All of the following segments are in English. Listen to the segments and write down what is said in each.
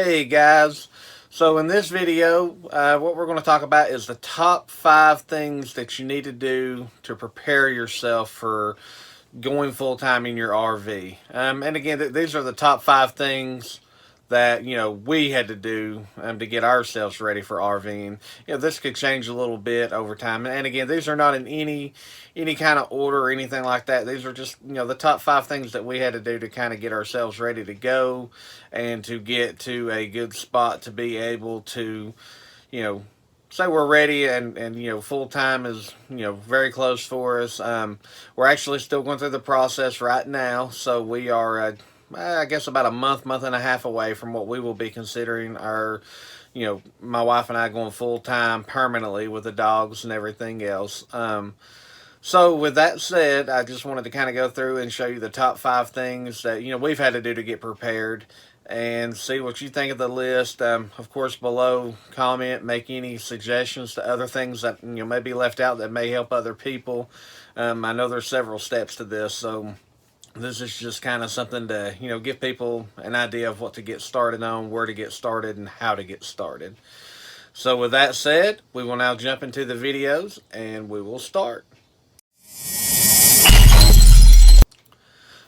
Hey guys, so in this video, what we're going to talk about is the top 5 things that you need to do to prepare yourself for going full time in your RV. And again, these are the top 5 things that we had to do to get ourselves ready for RVing. This could change a little bit over time. And again, these are not in any kind of order or anything like that. These are just the top 5 things that we had to do to kind of get ourselves ready to go and to get to a good spot to be able to you know say we're ready and full time is very close for us. We're actually still going through the process right now, so we are I guess about a month and a half away from what we will be considering our my wife and I going full time permanently with the dogs and everything else. So with that said, I just wanted to kind of go through and show you the top 5 things that we've had to do to get prepared, and see what you think of the list. Of course, below, comment, make any suggestions to other things that may be left out that may help other people. I know there's several steps to this, so this is just kind of something to give people an idea of what to get started on, where to get started, and how to get started. So with that said, we will now jump into the videos and we will start.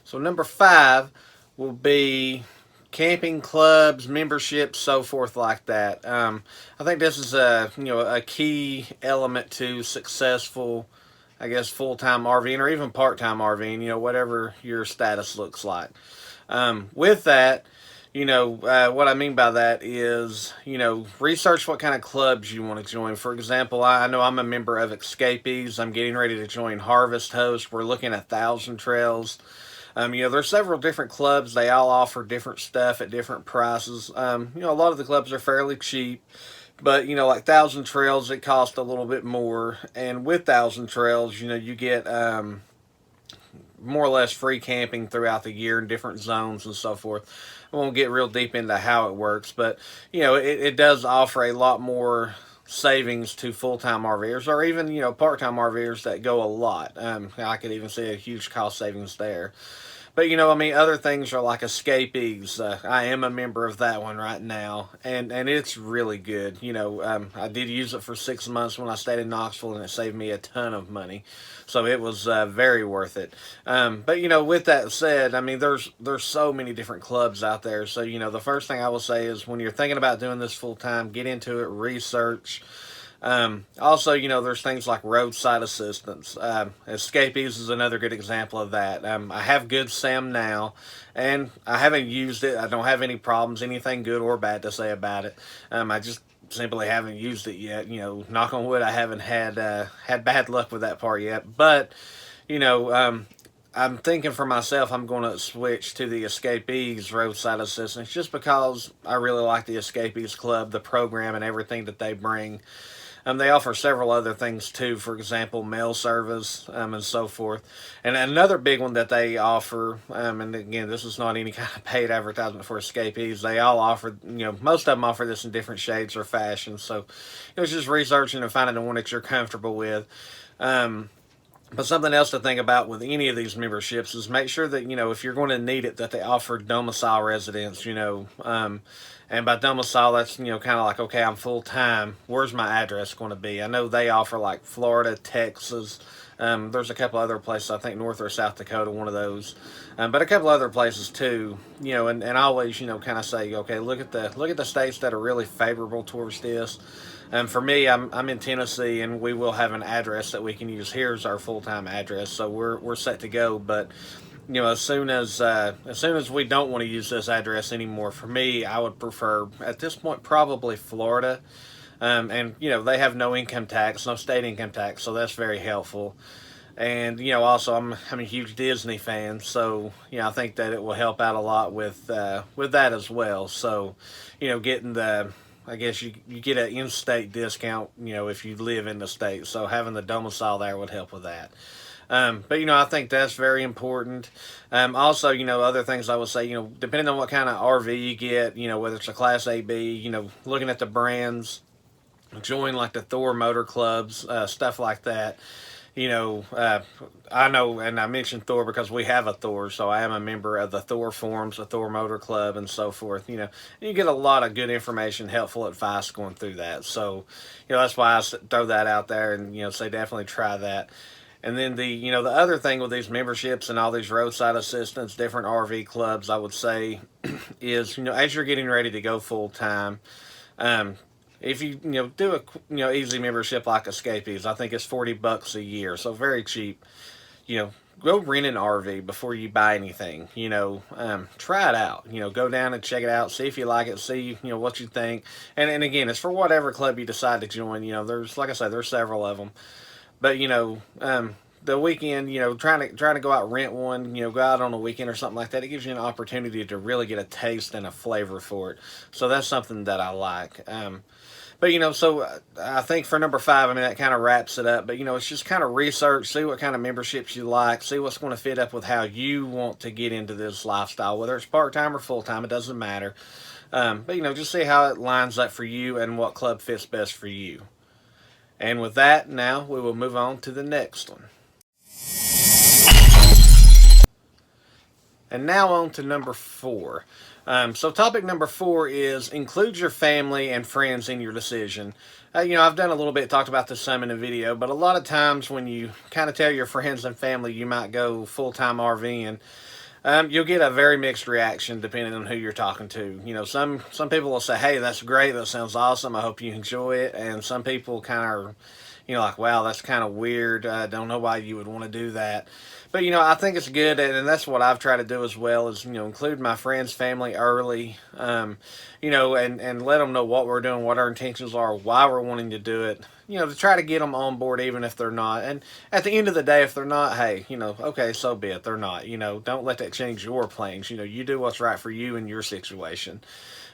So number 5 will be camping clubs, memberships, so forth like that. I think this is a key element to successful, I guess, full time RVing or even part time RVing. Whatever your status looks like. With that, what I mean by that is, research what kind of clubs you want to join. For example, I know I'm a member of Escapees. I'm getting ready to join Harvest Host. We're looking at Thousand Trails. There's several different clubs. They all offer different stuff at different prices. A lot of the clubs are fairly cheap, but like Thousand Trails, it costs a little bit more. And with Thousand Trails, you get more or less free camping throughout the year in different zones and so forth. I won't get real deep into how it works, but it does offer a lot more savings to full-time RVers or even part-time RVers that go a lot. I could even see a huge cost savings there. But other things are like Escapees. I am a member of that one right now, and it's really good. I did use it for 6 months when I stayed in Knoxville, and it saved me a ton of money, so it was very worth it. But with that said, there's so many different clubs out there. So the first thing I will say is when you're thinking about doing this full time, get into it, research. Also, there's things like roadside assistance. Escapees is another good example of that. I have Good Sam now, and I haven't used it. I don't have any problems, anything good or bad to say about it. I just simply haven't used it yet. Knock on wood, I haven't had bad luck with that part yet. But, I'm thinking for myself, I'm going to switch to the Escapees roadside assistance just because I really like the Escapees Club, the program, and everything that they bring. They offer several other things too, for example, mail service and so forth. And another big one that they offer, and again, this is not any kind of paid advertisement for Escapees. They all offer, most of them offer this in different shades or fashions. So it's just researching and finding the one that you're comfortable with. But something else to think about with any of these memberships is make sure that, if you're going to need it, that they offer domicile residence, and by domicile, that's, kind of like, okay, I'm full time. Where's my address going to be? I know they offer like Florida, Texas. There's a couple other places, I think North or South Dakota, one of those. But a couple other places too, and always, kind of say, okay, look at the states that are really favorable towards this. For me, I'm in Tennessee, and we will have an address that we can use here as our full time address, so we're set to go. But as soon as we don't want to use this address anymore, for me, I would prefer at this point probably Florida. And they have no income tax, no state income tax, so that's very helpful. And also I'm a huge Disney fan, so I think that it will help out a lot with that as well. So getting I guess you get an in-state discount, if you live in the state. So having the domicile there would help with that. But I think that's very important. Also, other things I would say, depending on what kind of RV you get, whether it's a Class A, B, looking at the brands, join like the Thor Motor Clubs, stuff like that. you know, I know, and I mentioned Thor because we have a Thor, so I am a member of the Thor forums, the Thor Motor Club, and so forth. You get a lot of good information, helpful advice going through that. So, that's why I throw that out there, and say definitely try that. And then the other thing with these memberships and all these roadside assistance, different RV clubs, I would say, is as you're getting ready to go full time, um, if you do a easy membership like Escapees, I think it's $40 a year, so very cheap. Go rent an RV before you buy anything. Try it out. Go down and check it out, see if you like it, see what you think. And again, it's for whatever club you decide to join. There's like I said, there's several of them, but the weekend, trying to go out and rent one, go out on a weekend or something like that. It gives you an opportunity to really get a taste and a flavor for it. So that's something that I like. But so I think for number 5, I mean that kind of wraps it up. But it's just kind of research, see what kind of memberships you like, see what's going to fit up with how you want to get into this lifestyle, whether it's part time or full time, it doesn't matter. But just see how it lines up for you and what club fits best for you. And with that, now we will move on to the next one. And now on to number 4. So topic number 4 is include your family and friends in your decision. I've done a little bit, talked about this some in a video, but a lot of times when you kind of tell your friends and family you might go full-time RVing, you'll get a very mixed reaction depending on who you're talking to. Some people will say, "Hey, that's great. That sounds awesome. I hope you enjoy it." And some people kind of, like, "Wow, that's kind of weird. I don't know why you would want to do that." But I think it's good, and that's what I've tried to do as well. Is include my friends, family early, and let them know what we're doing, what our intentions are, why we're wanting to do it. To try to get them on board, even if they're not. And at the end of the day, if they're not, hey, okay, so be it. They're not. Don't let that change your plans. You do what's right for you in your situation.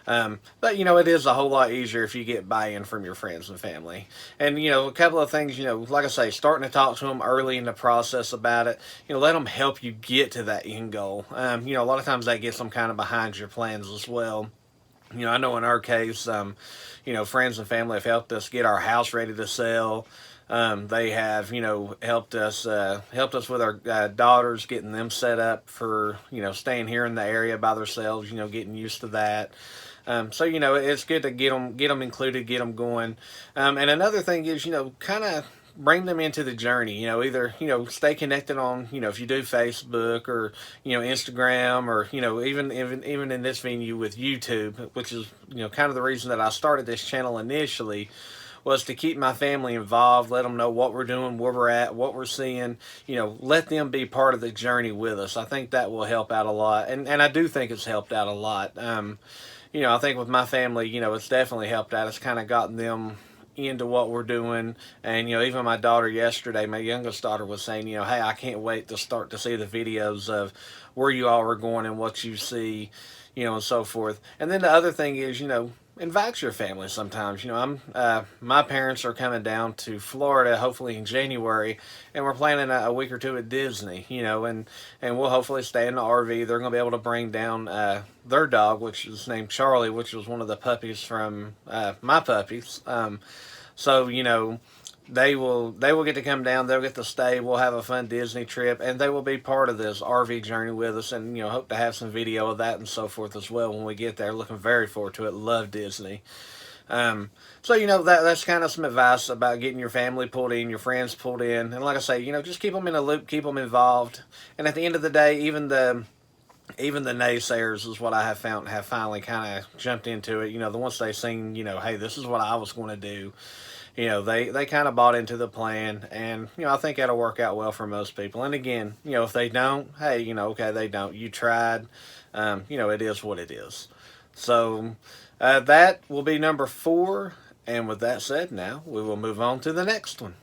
But it is a whole lot easier if you get buy-in from your friends and family. And a couple of things, like I say, starting to talk to them early in the process about it. Let them help you get to that end goal. A lot of times that gets them kind of behind your plans as well. I know in our case, friends and family have helped us get our house ready to sell. They have, helped us with our daughters, getting them set up for, staying here in the area by themselves, getting used to that. So it's good to get them included, get them going. And another thing is kind of bring them into the journey. Either stay connected on if you do Facebook or Instagram or even in this venue with YouTube, which is kind of the reason that I started this channel initially. Was to keep my family involved, let them know what we're doing, where we're at, what we're seeing, let them be part of the journey with us. I think that will help out a lot, and I do think it's helped out a lot. I think with my family, it's definitely helped out. It's kind of gotten them into what we're doing, and even my daughter yesterday, my youngest daughter was saying, hey, I can't wait to start to see the videos of where you all are going and what you see, and so forth. And then the other thing is, invite your family sometimes. My parents are coming down to Florida hopefully in January, and we're planning a week or two at Disney. And we'll hopefully stay in the RV. They're going to be able to bring down their dog, which is named Charlie, which was one of the puppies from my puppies. So they will get to come down. They'll get to stay. We'll have a fun Disney trip, and they will be part of this RV journey with us. And hope to have some video of that and so forth as well when we get there. Looking very forward to it. Love Disney. So that's kind of some advice about getting your family pulled in, your friends pulled in, and like I say, just keep them in a loop, keep them involved. And at the end of the day, even the naysayers is what I have found have finally kind of jumped into it. The once they seen, hey, this is what I was going to do. They kind of bought into the plan, and I think that'll work out well for most people. And again, if they don't, hey, okay, they don't. You tried. It is what it is. So that will be number 4. And with that said, now we will move on to the next one.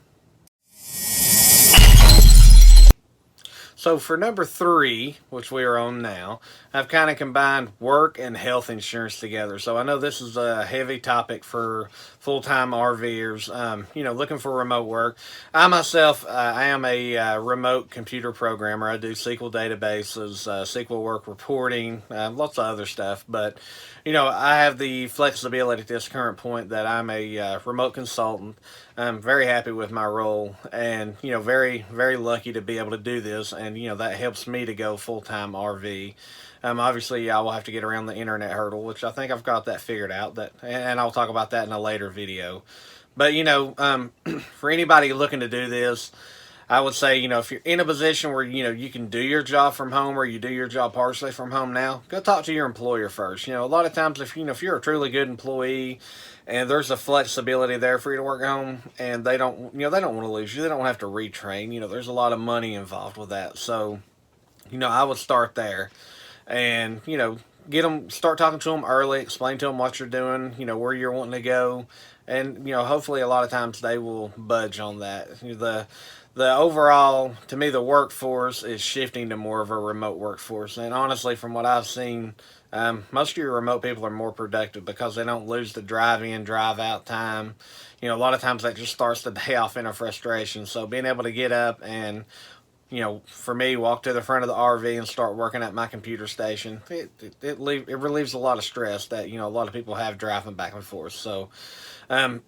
So for number 3, which we are on now, I've kind of combined work and health insurance together. So I know this is a heavy topic for full-time RVers, looking for remote work. I myself, I am a remote computer programmer. I do SQL databases, SQL work reporting, lots of other stuff. But, I have the flexibility at this current point that I'm a remote consultant. I'm very happy with my role, and very very lucky to be able to do this, and that helps me to go full time RV. Obviously, I will have to get around the internet hurdle, which I think I've got that figured out. And I'll talk about that in a later video. But for anybody looking to do this, I would say, if you're in a position where, you can do your job from home, or you do your job partially from home now, go talk to your employer first. A lot of times if you're a truly good employee and there's a flexibility there for you to work at home, and they don't, they don't want to lose you. They don't have to retrain. There's a lot of money involved with that. So, I would start there, and, start talking to them early, explain to them what you're doing, where you're wanting to go. And, hopefully a lot of times they will budge on that. The overall, to me, the workforce is shifting to more of a remote workforce. And honestly, from what I've seen, most of your remote people are more productive because they don't lose the drive in, drive out time. A lot of times that just starts the day off in a frustration. So being able to get up and, for me, walk to the front of the RV and start working at my computer station, it relieves a lot of stress that, a lot of people have driving back and forth. So, but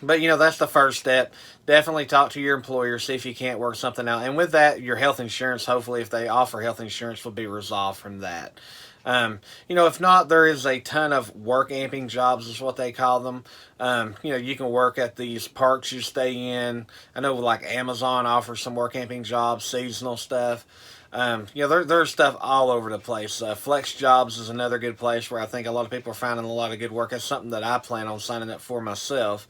that's the first step. Definitely talk to your employer, see if you can't work something out. And with that, your health insurance, hopefully, if they offer health insurance, will be resolved from that. If not, there is a ton of work amping jobs, is what they call them. You can work at these parks you stay in. I know like Amazon offers some work amping jobs, seasonal stuff. There's stuff all over the place. Flex Jobs is another good place where I think a lot of people are finding a lot of good work. That's something that I plan on signing up for myself.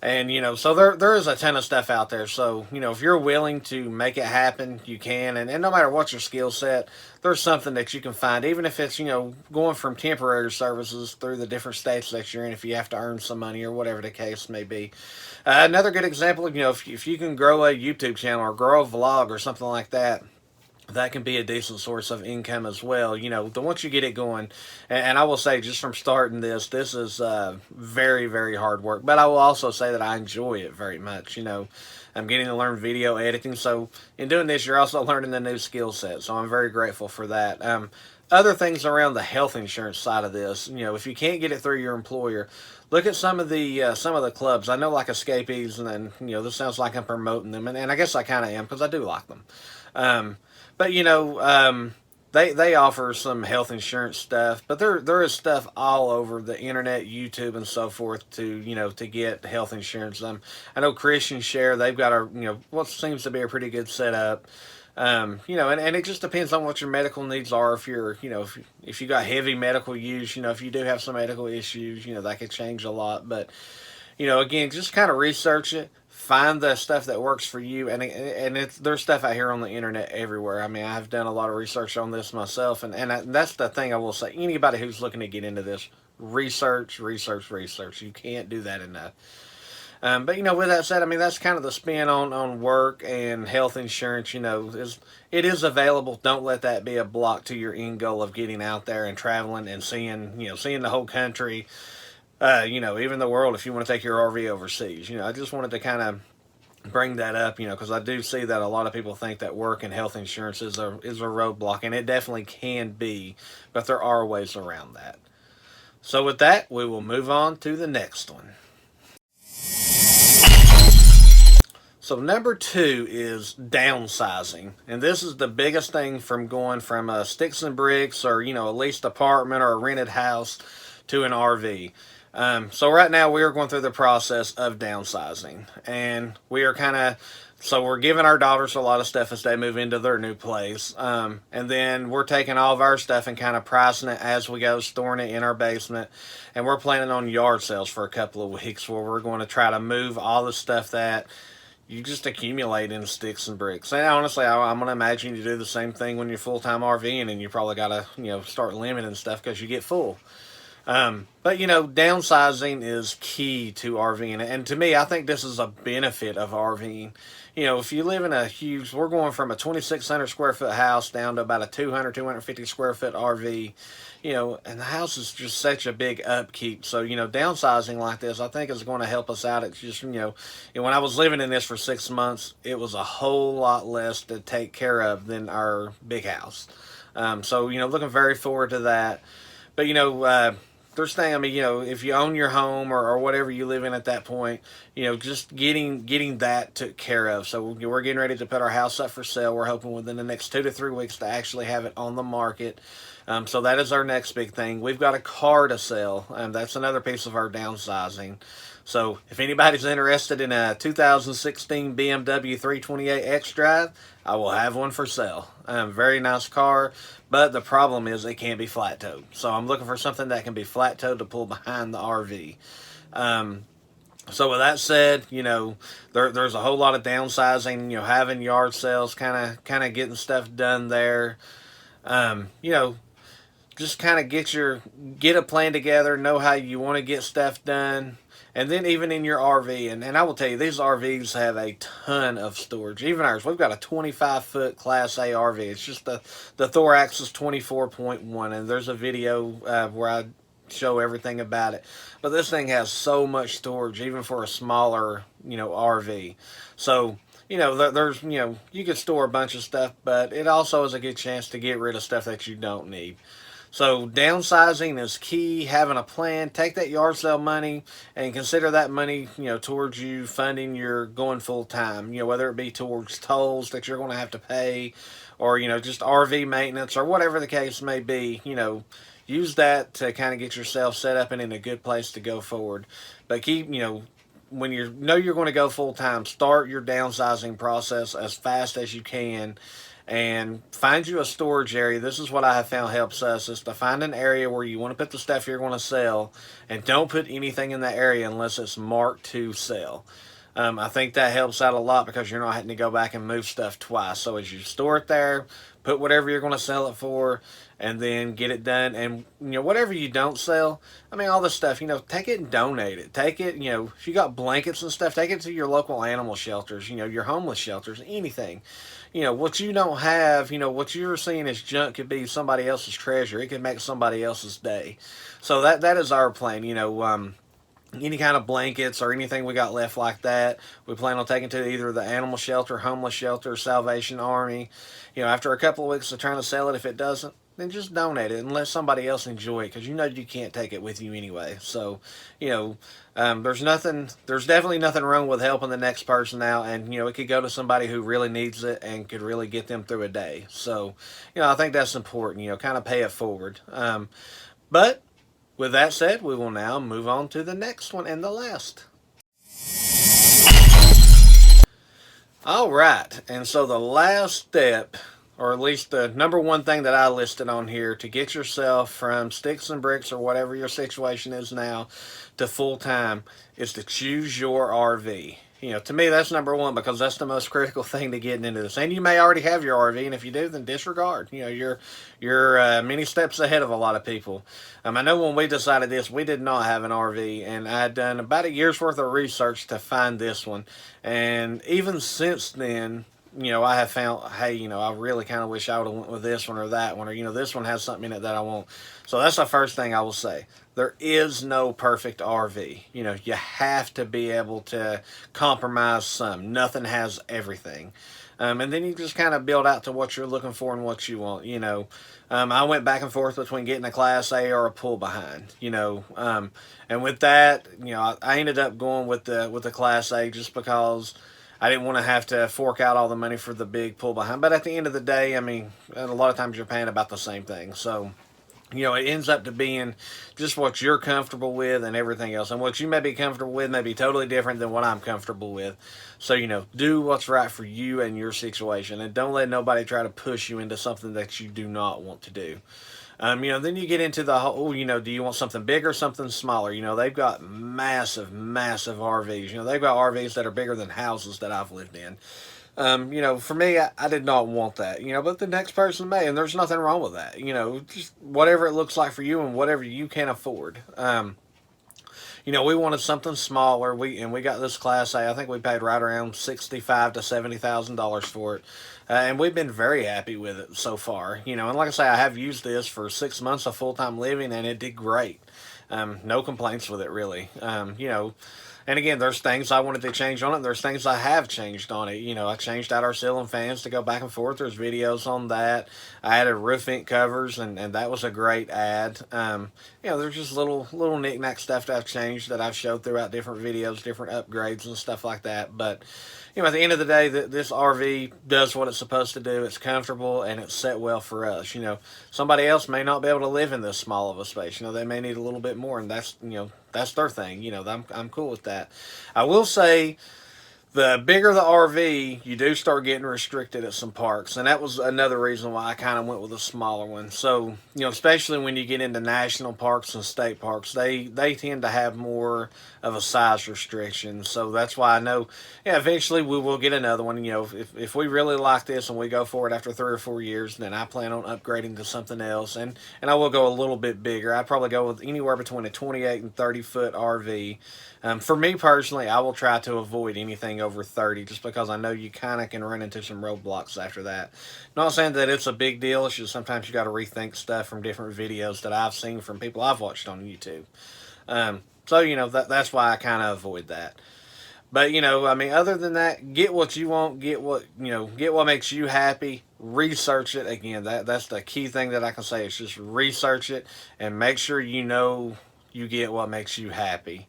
And, so there is a ton of stuff out there. So, if you're willing to make it happen, you can. And no matter what your skill set, there's something that you can find. Even if it's, going from temporary services through the different states that you're in, if you have to earn some money or whatever the case may be. Another good example, if you can grow a YouTube channel or grow a vlog or something like that, that can be a decent source of income as well. Once you get it going, and I will say, just from starting this is very, very hard work. But I will also say that I enjoy it very much. I'm getting to learn video editing. So in doing this, you're also learning a new skill set. So I'm very grateful for that. Other things around the health insurance side of this, if you can't get it through your employer, look at some of the clubs. I know, like Escapees, and then this sounds like I'm promoting them, and I guess I kind of am because I do like them. But they offer some health insurance stuff, but there is stuff all over the internet, YouTube, and so forth to get health insurance. I know Christian Share, they've got what seems to be a pretty good setup. And it just depends on what your medical needs are. If you're, if you got heavy medical use, if you do have some medical issues, that could change a lot. But, again, just kind of research it. Find the stuff that works for you, and there's stuff out here on the internet everywhere. I mean, I've done a lot of research on this myself, and that's the thing I will say. Anybody who's looking to get into this, research. You can't do that enough. But with that said, I mean, that's kind of the spin on work and health insurance. It is available. Don't let that be a block to your end goal of getting out there and traveling and seeing the whole country. Even the world, if you want to take your RV overseas. I just wanted to kind of bring that up, because I do see that a lot of people think that work and health insurance is a roadblock, and it definitely can be, but there are ways around that. So with that, we will move on to the next one. So number 2 is downsizing, and this is the biggest thing from going from sticks and bricks, or a leased apartment or a rented house, to an RV. So right now we are going through the process of downsizing, and we are we're giving our daughters a lot of stuff as they move into their new place. And then we're taking all of our stuff and kind of pricing it as we go, storing it in our basement. And we're planning on yard sales for a couple of weeks where we're going to try to move all the stuff that you just accumulate in sticks and bricks. And honestly, I'm going to imagine you do the same thing when you're full-time RVing, and you probably got to, start limiting stuff because you get full. But downsizing is key to RVing, and to me, I think this is a benefit of RVing. If you live in we're going from a 2,600 square foot house down to about a 250 square foot RV. And the house is just such a big upkeep. So downsizing like this, I think is going to help us out. It's just when I was living in this for 6 months, it was a whole lot less to take care of than our big house. So looking very forward to that. But there's thing. I mean, if you own your home or whatever you live in at that point, just getting that took care of. So we're getting ready to put our house up for sale. We're hoping within the next 2 to 3 weeks to actually have it on the market. So that is our next big thing. We've got a car to sell. That's another piece of our downsizing. So if anybody's interested in a 2016 BMW 328 X Drive, I will have one for sale. Very nice car, but the problem is it can't be flat towed. So I'm looking for something that can be flat towed to pull behind the RV. So with that said, there's a whole lot of downsizing. Having yard sales, kind of getting stuff done there. Um, you know, just kind of get a plan together, know how you want to get stuff done. And then even in your RV, and I will tell you, these RVs have a ton of storage. Even ours, we've got a 25-foot Class A RV. It's just the thorax is 24.1, and there's a video where I show everything about it. But this thing has so much storage, even for a smaller, RV. So, there's, you can store a bunch of stuff, but it also is a good chance to get rid of stuff that you don't need. So downsizing is key. Having a plan. Take that yard sale money and consider that money, towards you funding your going full time. Whether it be towards tolls that you're going to have to pay, or just RV maintenance or whatever the case may be. Use that to kind of get yourself set up and in a good place to go forward. But keep, when you're going to go full time, start your downsizing process as fast as you can and find you a storage area. This is what I have found helps us, is to find an area where you want to put the stuff you're going to sell, and don't put anything in that area unless it's marked to sell. I think that helps out a lot because you're not having to go back and move stuff twice. So as you store it there, put whatever you're going to sell it for, and then get it done. And whatever you don't sell, I mean, all this stuff, take it and donate it. Take it, if you got blankets and stuff, take it to your local animal shelters, your homeless shelters, anything. What you don't have, what you're seeing as junk could be somebody else's treasure. It could make somebody else's day. So that is our plan. Any kind of blankets or anything we got left like that, we plan on taking to either the animal shelter, homeless shelter, Salvation Army. After a couple of weeks of trying to sell it, if it doesn't, then just donate it and let somebody else enjoy it, because you can't take it with you anyway. So, there's definitely nothing wrong with helping the next person out, and it could go to somebody who really needs it and could really get them through a day. So, I think that's important. Kind of pay it forward. But with that said, we will now move on to the next one and the last. All right, and so the last step, or at least the number one thing that I listed on here to get yourself from sticks and bricks or whatever your situation is now to full time, is to choose your RV. To me, that's number one, because that's the most critical thing to getting into this. And you may already have your RV, and if you do, then disregard. You're many steps ahead of a lot of people. I know when we decided this, we did not have an RV, and I had done about a year's worth of research to find this one. And even since then, I have found, hey, I really kind of wish I would have went with this one or that one, or, this one has something in it that I want. So that's the first thing I will say. There is no perfect RV. You have to be able to compromise some. Nothing has everything. And then you just kind of build out to what you're looking for and what you want. I went back and forth between getting a Class A or a pull behind. And with that, I ended up going with the Class A just because I didn't want to have to fork out all the money for the big pull behind. But at the end of the day, I mean, a lot of times you're paying about the same thing. So, it ends up to being just what you're comfortable with and everything else. And what you may be comfortable with may be totally different than what I'm comfortable with. So, do what's right for you and your situation. And don't let nobody try to push you into something that you do not want to do. Then you get into the whole, do you want something bigger, something smaller? They've got massive, massive RVs. They've got RVs that are bigger than houses that I've lived in. For me, I did not want that, but the next person may, and there's nothing wrong with that. Just whatever it looks like for you and whatever you can afford. We wanted something smaller. We got this Class A. I think we paid right around $65,000 to $70,000 for it, and we've been very happy with it so far. And like I say, I have used this for 6 months of full time living, and it did great. No complaints with it really. And again, there's things I wanted to change on it. And there's things I have changed on it. I changed out our ceiling fans to go back and forth. There's videos on that. I added roof vent covers, and that was a great add. There's just little knick-knack stuff that I've changed that I've showed throughout different videos, different upgrades and stuff like that. But at the end of the day, this RV does what it's supposed to do. It's comfortable and it's set well for us. Somebody else may not be able to live in this small of a space. They may need a little bit more, and that's their thing. I'm cool with that. I will say, the bigger the RV, you do start getting restricted at some parks, and that was another reason why I kind of went with a smaller one. So, especially when you get into national parks and state parks, they tend to have more of a size restriction. So that's why I know, eventually we will get another one. If we really like this and we go for it after 3 or 4 years, then I plan on upgrading to something else, and I will go a little bit bigger. I'd probably go with anywhere between a 28 and 30 foot RV. For me personally, I will try to avoid anything over 30, just because I know you kind of can run into some roadblocks after that. Not saying that it's a big deal. It's just sometimes you got to rethink stuff from different videos that I've seen from people I've watched on YouTube. So that's why I kind of avoid that. But other than that, get what you want, get what makes you happy. Research it again. That's the key thing that I can say. Is just research it and make sure you get what makes you happy.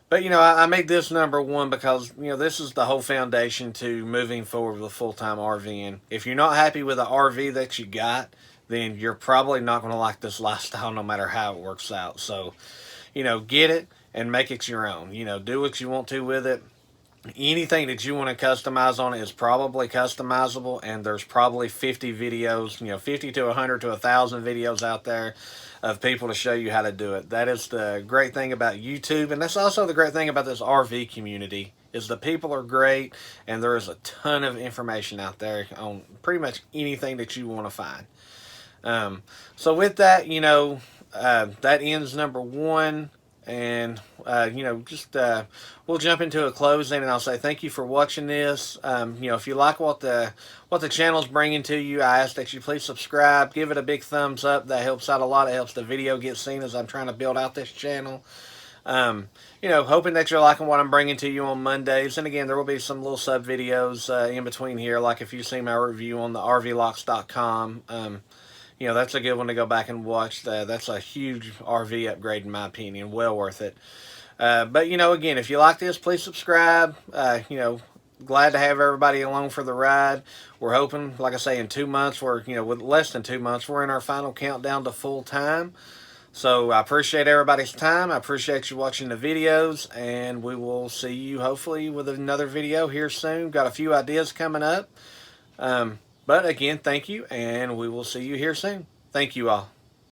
But I made this number one because this is the whole foundation to moving forward with full time RVing. If you're not happy with the RV that you got, then you're probably not going to like this lifestyle, no matter how it works out. So, get it and make it your own. Do what you want to with it. Anything that you want to customize on it is probably customizable, and there's probably 50 videos, 50 to 100 to 1,000 videos out there of people to show you how to do it. That is the great thing about YouTube, and that's also the great thing about this RV community, is the people are great, and there is a ton of information out there on pretty much anything that you want to find. So with that, that ends number one. And we'll jump into a closing, and I'll say thank you for watching this. If you like what the channel's bringing to you, I ask that you please subscribe, give it a big thumbs up. That helps out a lot. It helps the video get seen as I'm trying to build out this channel. Hoping that you're liking what I'm bringing to you on Mondays. And again, there will be some little sub videos in between here, like if you see my review on the RVlocks.com. That's a good one to go back and watch. That's a huge RV upgrade in my opinion. Well worth it. But, again, if you like this, please subscribe. Glad to have everybody along for the ride. We're hoping, like I say, in 2 months, with less than 2 months, we're in our final countdown to full time. So I appreciate everybody's time. I appreciate you watching the videos, and we will see you hopefully with another video here soon. Got a few ideas coming up. But again, thank you, and we will see you here soon. Thank you all.